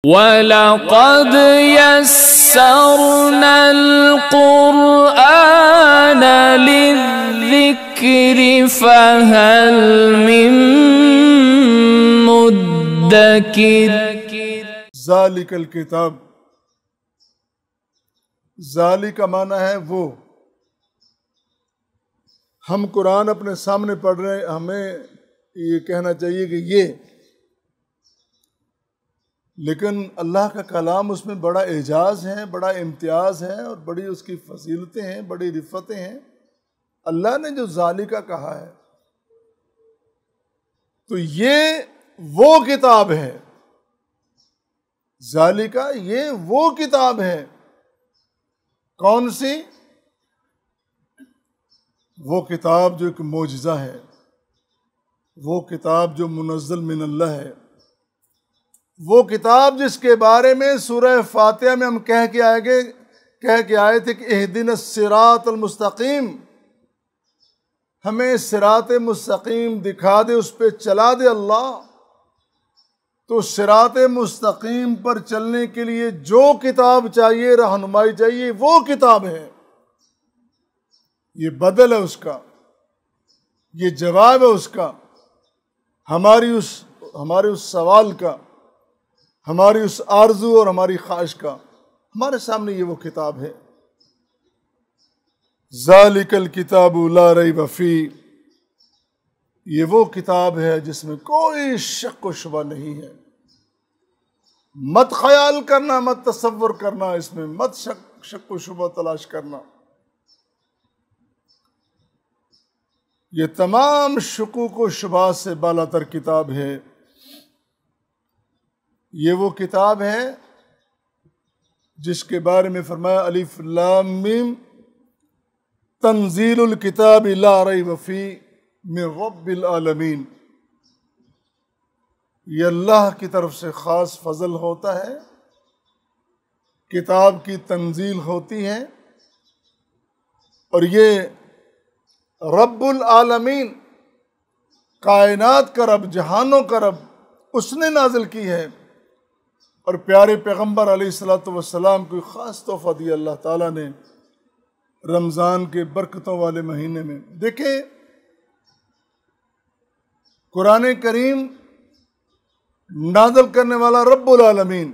وَلَقَدْ يَسَّرْنَا الْقُرْآنَ لِلذِّكْرِ فَهَلْ مِن مُدَّكِرٍ۔ ذالک الکتاب، ذالک کا معنی ہے وہ۔ ہم قرآن اپنے سامنے پڑھ رہے ہیں، ہمیں یہ کہنا چاہیے کہ یہ، لیکن اللہ کا کلام اس میں بڑا اعجاز ہے، بڑا امتیاز ہے، اور بڑی اس کی فضیلتیں ہیں، بڑی رفتیں ہیں۔ اللہ نے جو ذالکہ کہا ہے تو یہ وہ کتاب ہے، ذالکہ یہ وہ کتاب ہے۔ کون سی؟ وہ کتاب جو ایک معجزہ ہے، وہ کتاب جو منزل من اللہ ہے، وہ کتاب جس کے بارے میں سورہ فاتحہ میں ہم کہہ کے آئے تھے کہ اہدنا الصراط المستقیم، ہمیں صراط مستقیم دکھا دے، اس پہ چلا دے اللہ۔ تو صراط مستقیم پر چلنے کے لیے جو کتاب چاہیے، رہنمائی چاہیے، وہ کتاب ہے۔ یہ بدل ہے اس کا، یہ جواب ہے اس کا، ہمارے اس سوال کا، ہماری اس آرزو اور ہماری خواہش کا۔ ہمارے سامنے یہ وہ کتاب ہے۔ ذالک الکتاب لا ریب فیہ، یہ وہ کتاب ہے جس میں کوئی شک و شبہ نہیں ہے۔ مت خیال کرنا، مت تصور کرنا، اس میں مت شک و شبہ تلاش کرنا۔ یہ تمام شکوک و شبہات سے بالا تر کتاب ہے۔ یہ وہ کتاب ہے جس کے بارے میں فرمایا الف لام میم تنزیل الکتاب لا ریب فیہ من رب العالمین۔ یہ اللہ کی طرف سے خاص فضل ہوتا ہے، کتاب کی تنزیل ہوتی ہے، اور یہ رب العالمین، کائنات کا رب، جہانوں کا رب، اس نے نازل کی ہے، اور پیارے پیغمبر علیہ السلام کو خاص تحفہ دیا اللہ تعالیٰ نے رمضان کے برکتوں والے مہینے میں۔ دیکھیں، قرآن کریم نازل کرنے والا رب العالمین،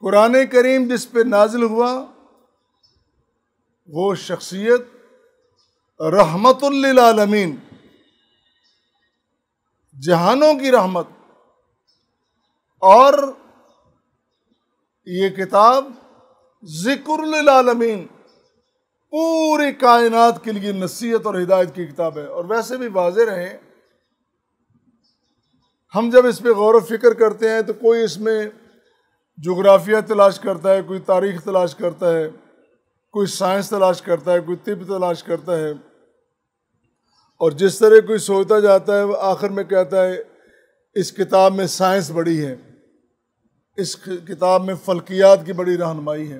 قرآن کریم جس پہ نازل ہوا وہ شخصیت رحمت للعالمین، جہانوں کی رحمت، اور یہ کتاب ذکر للعالمین، پوری کائنات کے لیے نصیحت اور ہدایت کی کتاب ہے۔ اور ویسے بھی واضح رہے، ہم جب اس پہ غور و فکر کرتے ہیں تو کوئی اس میں جغرافیہ تلاش کرتا ہے، کوئی تاریخ تلاش کرتا ہے، کوئی سائنس تلاش کرتا ہے، کوئی طب تلاش کرتا ہے، اور جس طرح کوئی سوچتا جاتا ہے وہ آخر میں کہتا ہے اس کتاب میں سائنس بڑی ہے، اس کتاب میں فلکیات کی بڑی رہنمائی ہے۔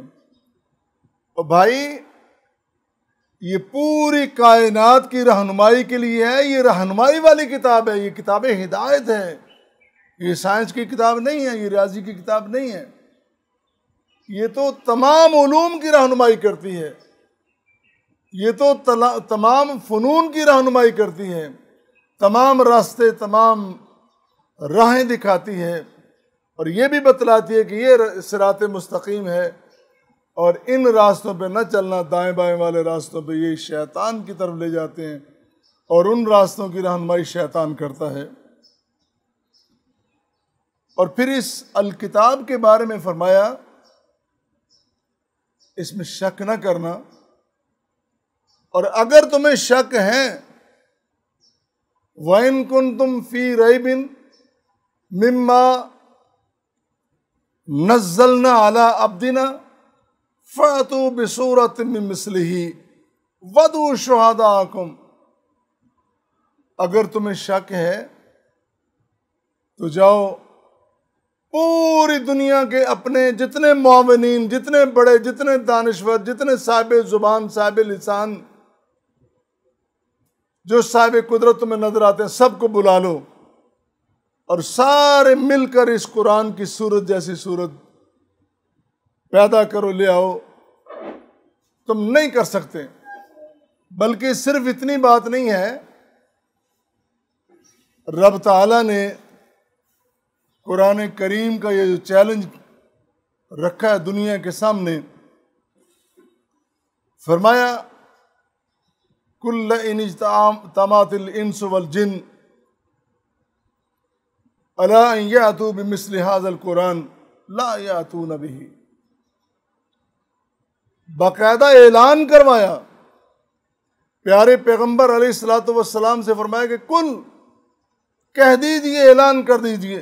اور بھائی، یہ پوری کائنات کی رہنمائی کے لیے ہے، یہ رہنمائی والی کتاب ہے، یہ کتاب ہدایت ہے، یہ سائنس کی کتاب نہیں ہے، یہ ریاضی کی کتاب نہیں ہے، یہ تو تمام علوم کی رہنمائی کرتی ہے، یہ تو تمام فنون کی رہنمائی کرتی ہے، تمام راستے، تمام راہیں دکھاتی ہے، اور یہ بھی بتلاتی ہے کہ یہ صراط مستقیم ہے، اور ان راستوں پہ نہ چلنا، دائیں بائیں والے راستوں پہ، یہ شیطان کی طرف لے جاتے ہیں، اور ان راستوں کی رہنمائی شیطان کرتا ہے۔ اور پھر اس الکتاب کے بارے میں فرمایا اس میں شک نہ کرنا، اور اگر تمہیں شک ہے وَإِن كُنتُمْ فِي رَيْبٍ مِّمَّا نَزَّلْنَا عَلَىٰ عَبْدِنَا فَأْتُوا بِسُورَةٍ مِّن مِّثْلِهِ وَادْعُوا شُهَدَاءَكُمْ۔ اگر تمہیں شک ہے تو جاؤ پوری دنیا کے اپنے جتنے معاونین، جتنے بڑے، جتنے دانشور، جتنے صاحب زبان، صاحب لسان، جو صاحب قدرت تمہیں نظر آتے ہیں، سب کو بلا لو، اور سارے مل کر اس قرآن کی صورت جیسی صورت پیدا کرو، لے آؤ، تم نہیں کر سکتے۔ بلکہ صرف اتنی بات نہیں ہے، رب تعالیٰ نے قرآن کریم کا یہ جو چیلنج رکھا ہے دنیا کے سامنے، فرمایا کل ان اجتمعت الانس والجن الا ان یاتوا بمثل هذا القرآن لا یاتون به۔ باقاعدہ اعلان کروایا پیارے پیغمبر علیہ الصلوۃ والسلام سے، فرمایا کہ کل کہہ دیجئے، اعلان کر دیجئے،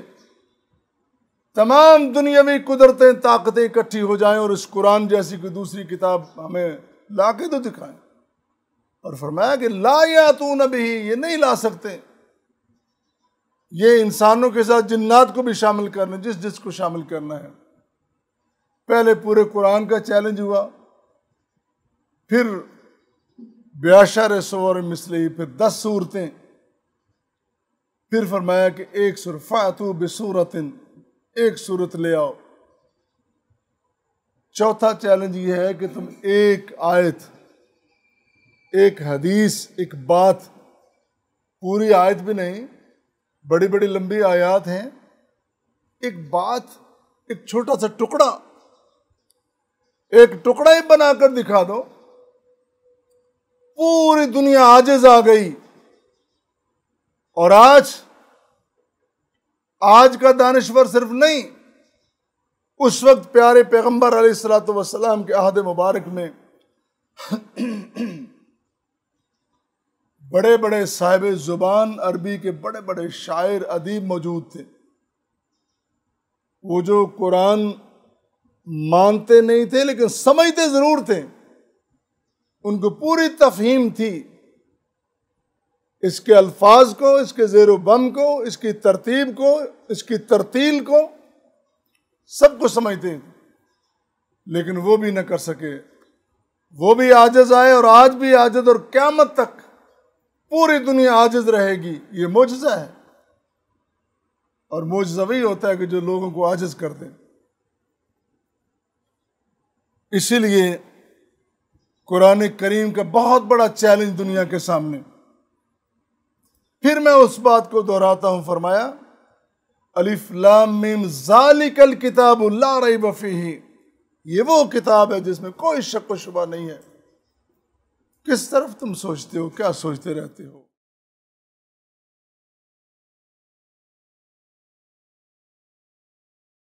تمام دنیاوی قدرتیں طاقتیں اکٹھی ہو جائیں اور اس قرآن جیسی کوئی دوسری کتاب ہمیں لا کے تو دکھائیں۔ اور فرمایا کہ لا یاتون بہ، یہ نہیں لا سکتے۔ یہ انسانوں کے ساتھ جنات کو بھی شامل کرنا، جس کو شامل کرنا ہے۔ پہلے پورے قرآن کا چیلنج ہوا، پھر بعشر سور مثلہ، پھر 10 صورتیں، پھر فرمایا کہ ایک سورۃ فاتوا بسورۃ، ایک صورت لے آؤ۔ چوتھا چیلنج یہ ہے کہ تم ایک آیت، ایک حدیث، ایک بات، پوری آیت بھی نہیں، بڑی بڑی لمبی آیات ہیں، ایک بات، ایک چھوٹا سا ٹکڑا، ایک ٹکڑا ہی بنا کر دکھا دو، پوری دنیا عاجز آ گئی۔ اور آج کا دانشور صرف نہیں، اس وقت پیارے پیغمبر علیہ الصلوۃ والسلام کے عہد مبارک میں بڑے بڑے صاحب زبان عربی کے بڑے بڑے شاعر ادیب موجود تھے، وہ جو قرآن مانتے نہیں تھے لیکن سمجھتے ضرور تھے، ان کو پوری تفہیم تھی اس کے الفاظ کو، اس کے زیر و بم کو، اس کی ترتیب کو، اس کی ترتیل کو، سب کو سمجھتے ہیں، لیکن وہ بھی نہ کر سکے، وہ بھی عاجز آئے، اور آج بھی عاجز، اور قیامت تک پوری دنیا عاجز رہے گی۔ یہ معجزہ ہے، اور معجزہ وہی ہوتا ہے کہ جو لوگوں کو عاجز کر دے۔ اسی لیے قرآن کریم کا بہت بڑا چیلنج دنیا کے سامنے۔ پھر میں اس بات کو دہراتا ہوں، فرمایا الف لام میم ذالک الکتاب لا ریب فیہ، یہ وہ کتاب ہے جس میں کوئی شک و شبہ نہیں ہے۔ کس طرف تم سوچتے ہو، کیا سوچتے رہتے ہو؟